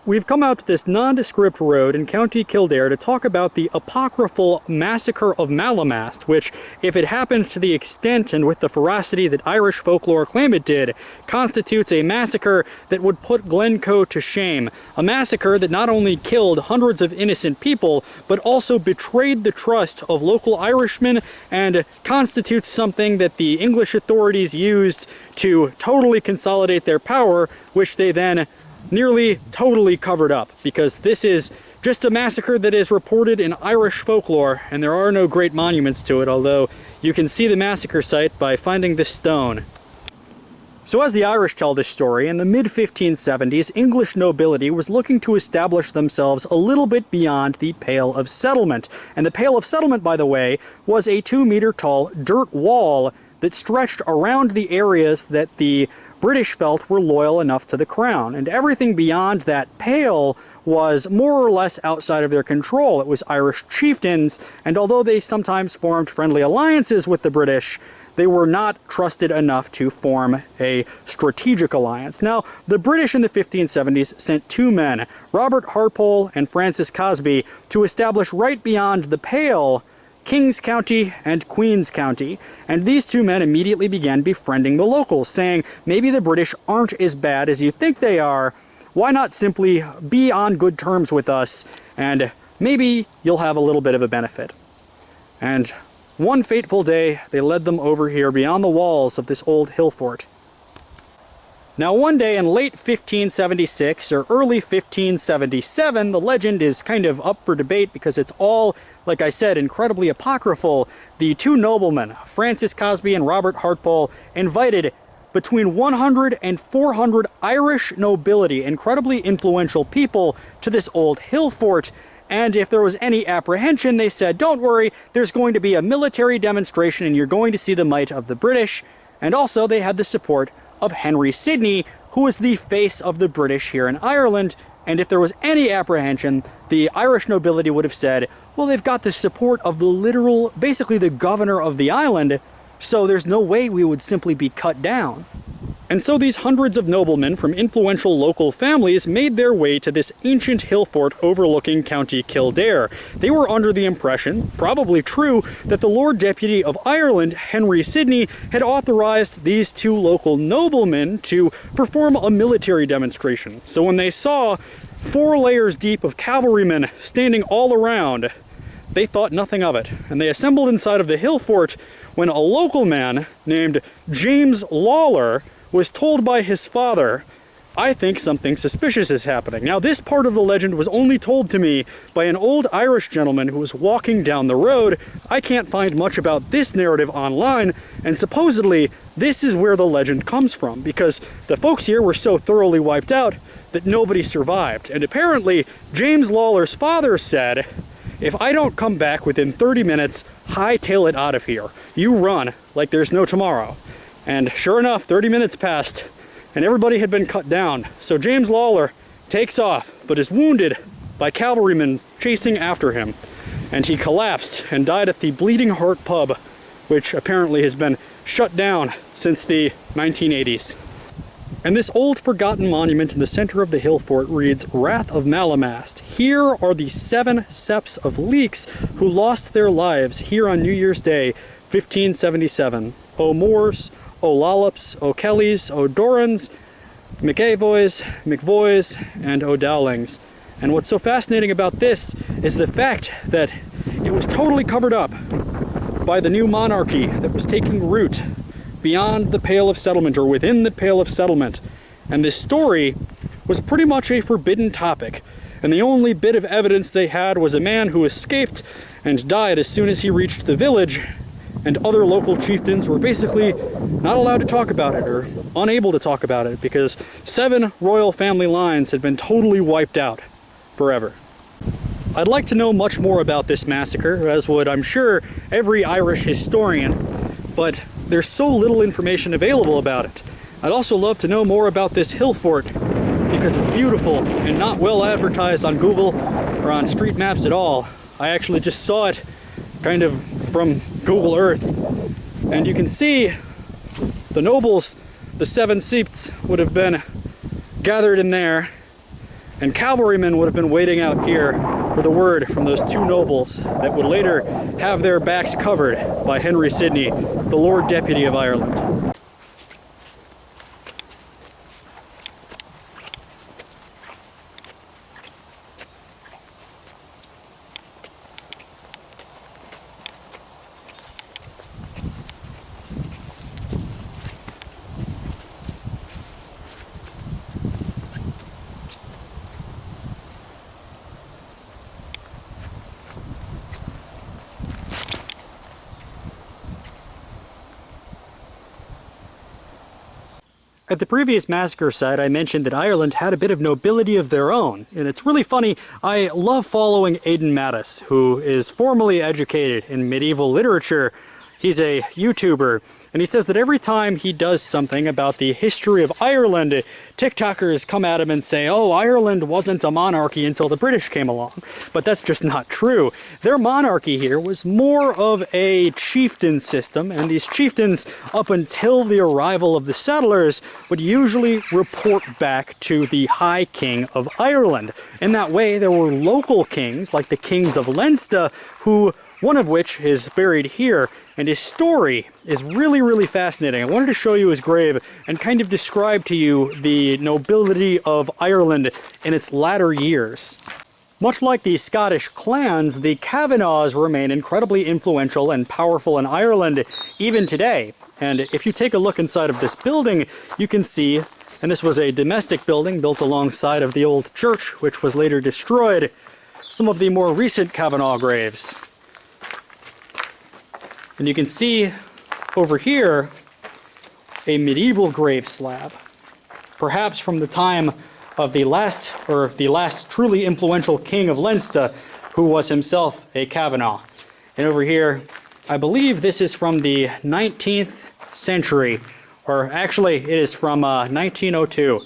We've come out to this nondescript road in County Kildare to talk about the apocryphal Massacre of Mullaghmast, which, if it happened to the extent and with the ferocity that Irish folklore claim it did, constitutes a massacre that would put Glencoe to shame. A massacre that not only killed hundreds of innocent people, but also betrayed the trust of local Irishmen and constitutes something that the English authorities used to totally consolidate their power, which they then nearly totally covered up, because this is just a massacre that is reported in Irish folklore, and there are no great monuments to it, although you can see the massacre site by finding this stone. So as the Irish tell this story, in the mid-1570s, English nobility was looking to establish themselves a little bit beyond the Pale of Settlement. And the Pale of Settlement, by the way, was a 2-meter tall dirt wall that stretched around the areas that the British felt were loyal enough to the crown, and everything beyond that pale was more or less outside of their control. It was Irish chieftains, and although they sometimes formed friendly alliances with the British, they were not trusted enough to form a strategic alliance. Now, the British in the 1570s sent two men, Robert Hartpole and Francis Cosby, to establish right beyond the pale Kings County and Queens County, and these two men immediately began befriending the locals, saying, maybe the British aren't as bad as you think they are, why not simply be on good terms with us, and maybe you'll have a little bit of a benefit. And one fateful day, they led them over here beyond the walls of this old hill fort. Now one day in late 1576 or early 1577, the legend is kind of up for debate because it's all, like I said, incredibly apocryphal. The two noblemen, Francis Cosby and Robert Hartpole, invited between 100 and 400 Irish nobility, incredibly influential people, to this old hill fort. And if there was any apprehension, they said, don't worry, there's going to be a military demonstration and you're going to see the might of the British. And also they had the support of Henry Sidney, who was the face of the British here in Ireland. And if there was any apprehension, the Irish nobility would have said, well, they've got the support of the literal, basically the governor of the island, so there's no way we would simply be cut down. And so these hundreds of noblemen from influential local families made their way to this ancient hill fort overlooking County Kildare. They were under the impression, probably true, that the Lord Deputy of Ireland, Henry Sidney, had authorized these two local noblemen to perform a military demonstration. So when they saw 4 layers deep of cavalrymen standing all around, they thought nothing of it, and they assembled inside of the hill fort when a local man named James Lawler was told by his father, I think something suspicious is happening. Now, this part of the legend was only told to me by an old Irish gentleman who was walking down the road. I can't find much about this narrative online, and supposedly this is where the legend comes from, because the folks here were so thoroughly wiped out that nobody survived. And apparently, James Lawler's father said, if I don't come back within 30 minutes, hightail it out of here. You run like there's no tomorrow. And sure enough, 30 minutes passed, and everybody had been cut down. So James Lawler takes off, but is wounded by cavalrymen chasing after him. And he collapsed and died at the Bleeding Heart pub, which apparently has been shut down since the 1980s. And this old forgotten monument in the center of the hill fort reads, Wrath of Mullaghmast. Here are the 7 septs of leeks who lost their lives here on New Year's Day, 1577. O'Moores, O'Lollops, O'Kellys, O'Dorans, McAvoys, McVoys, and O'Dowlings. And what's so fascinating about this is the fact that it was totally covered up by the new monarchy that was taking root beyond the Pale of Settlement, or within the Pale of Settlement. And this story was pretty much a forbidden topic. And the only bit of evidence they had was a man who escaped and died as soon as he reached the village, and other local chieftains were basically not allowed to talk about it, or unable to talk about it, because 7 royal family lines had been totally wiped out forever. I'd like to know much more about this massacre, as would, I'm sure, every Irish historian, but there's so little information available about it. I'd also love to know more about this hill fort, because it's beautiful and not well advertised on Google or on street maps at all. I actually just saw it kind of from Google Earth, and you can see the nobles, the 7 seats would have been gathered in there, And cavalrymen would have been waiting out here for the word from those two nobles that would later have their backs covered by Henry Sidney, the Lord Deputy of Ireland. At the previous massacre site, I mentioned that Ireland had a bit of nobility of their own, and it's really funny. I love following Aidan Mattis, who is formally educated in medieval literature. He's a YouTuber, and he says that every time he does something about the history of Ireland, TikTokers come at him and say, oh, Ireland wasn't a monarchy until the British came along. But that's just not true. Their monarchy here was more of a chieftain system, and these chieftains, up until the arrival of the settlers, would usually report back to the High King of Ireland. In that way, there were local kings, like the kings of Leinster, one of which is buried here, and his story is really, really fascinating. I wanted to show you his grave and kind of describe to you the nobility of Ireland in its latter years. Much like the Scottish clans, the Kavanaghs remain incredibly influential and powerful in Ireland even today. And if you take a look inside of this building, you can see, and this was a domestic building built alongside of the old church, which was later destroyed, some of the more recent Kavanagh graves. And you can see over here a medieval grave slab, perhaps from the time of the last truly influential king of Leinster, who was himself a Kavanagh. And over here, I believe this is from the 19th century, or actually it is from 1902.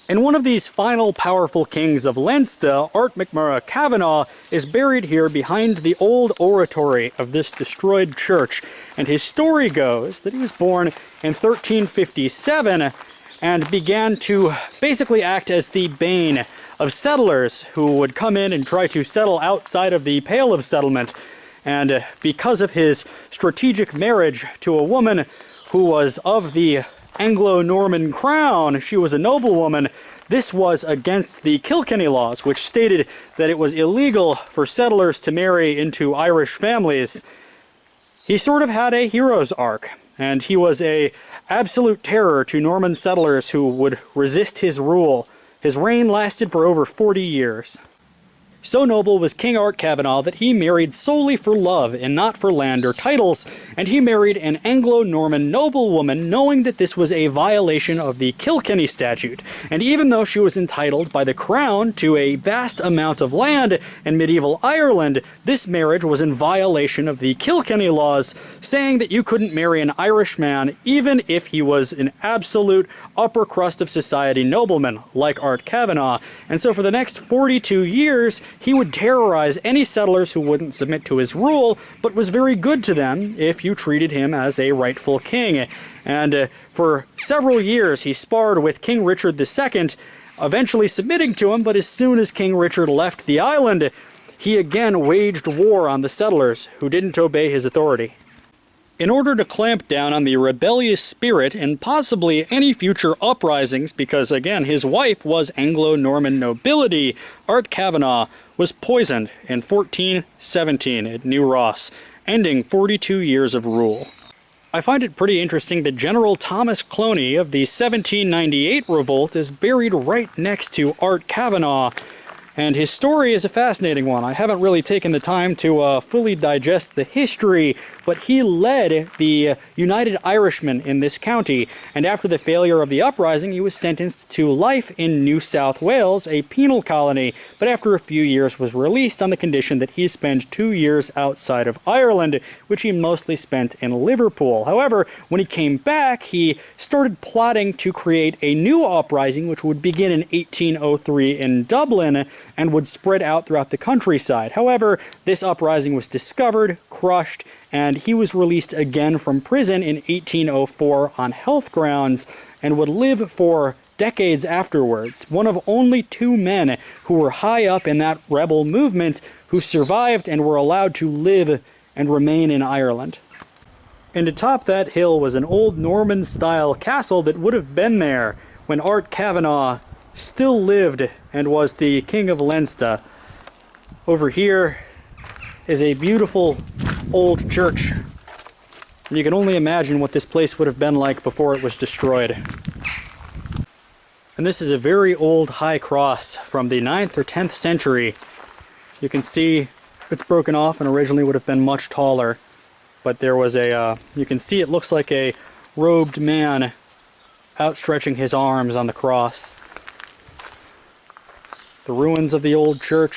And one of these final powerful kings of Leinster, MacMurrough Kavanagh, is buried here behind the old oratory of this destroyed church. And his story goes that he was born in 1357 and began to basically act as the bane of settlers who would come in and try to settle outside of the Pale of Settlement. And because of his strategic marriage to a woman who was of the Anglo-Norman crown, she was a noblewoman, this was against the Kilkenny laws, which stated that it was illegal for settlers to marry into Irish families. He sort of had a hero's arc, and he was an absolute terror to Norman settlers who would resist his rule. His reign lasted for over 40 years. So noble was King Art Kavanagh that he married solely for love and not for land or titles, and he married an Anglo-Norman noblewoman knowing that this was a violation of the Kilkenny statute. And even though she was entitled by the crown to a vast amount of land in medieval Ireland, this marriage was in violation of the Kilkenny laws, saying that you couldn't marry an Irish man even if he was an absolute upper crust of society nobleman, like Art Kavanagh. And so for the next 42 years, he would terrorize any settlers who wouldn't submit to his rule, but was very good to them if you treated him as a rightful king. And for several years, he sparred with King Richard II, eventually submitting to him, but as soon as King Richard left the island, he again waged war on the settlers who didn't obey his authority. In order to clamp down on the rebellious spirit and possibly any future uprisings, because again his wife was Anglo-Norman nobility, Art Kavanagh was poisoned in 1417 at New Ross, ending 42 years of rule. I find it pretty interesting that General Thomas Cloney of the 1798 revolt is buried right next to Art Kavanagh, and his story is a fascinating one. I haven't really taken the time to fully digest the history, but he led the United Irishmen in this county, and after the failure of the uprising, he was sentenced to life in New South Wales, a penal colony, but after a few years was released on the condition that he spend 2 years outside of Ireland, which he mostly spent in Liverpool. However, when he came back, he started plotting to create a new uprising, which would begin in 1803 in Dublin, and would spread out throughout the countryside. However, this uprising was discovered, crushed, and he was released again from prison in 1804 on health grounds, and would live for decades afterwards, one of only 2 men who were high up in that rebel movement who survived and were allowed to live and remain in Ireland. And atop that hill was an old Norman-style castle that would have been there when Art Kavanagh still lived and was the King of Leinster. Over here is a beautiful old church. And you can only imagine what this place would have been like before it was destroyed. And this is a very old high cross from the 9th or 10th century. You can see it's broken off and originally would have been much taller. But there was you can see it looks like a robed man outstretching his arms on the cross. The ruins of the old church.